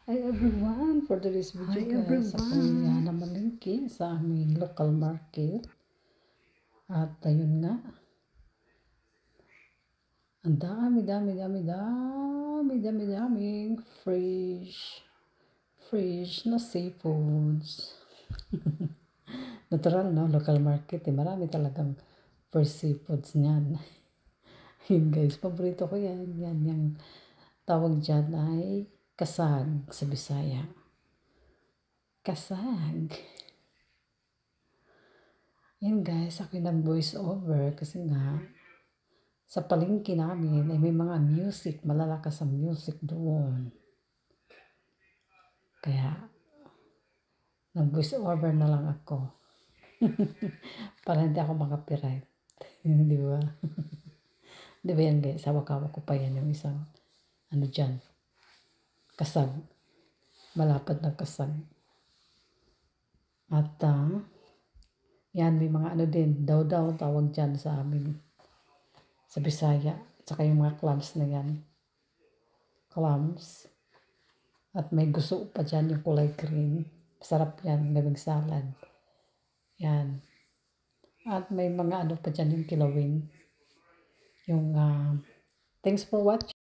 Hi everyone! For today's video guys, ako na malingki sa aming local market. At ayun nga, ang daming fresh na seafoods. Natural no, local market marami talagang fresh seafoods niyan. Yun guys, paborito ko yan. Yan yung tawag dyan ay kasag sa Bisaya. Kasag. Yan guys, akin ang voice over kasi nga sa palengke namin ay may mga music, malalakas ang music doon. Kaya nag-voice over na lang ako. Para hindi ako makapiright. Di ba? Di ba yan guys, hawak-hawak ko pa yan yung isang dyan, kasag. Malapad na kasag. At yan, may mga din, daw tawag dyan sa amin. Sa Bisaya. Tsaka yung mga clams na yan. Clams. At may gusto pa dyan yung kulay green. Sarap yan, gawing salad. Yan. At may mga pa dyan yung kilawin. Yung, thanks for watching.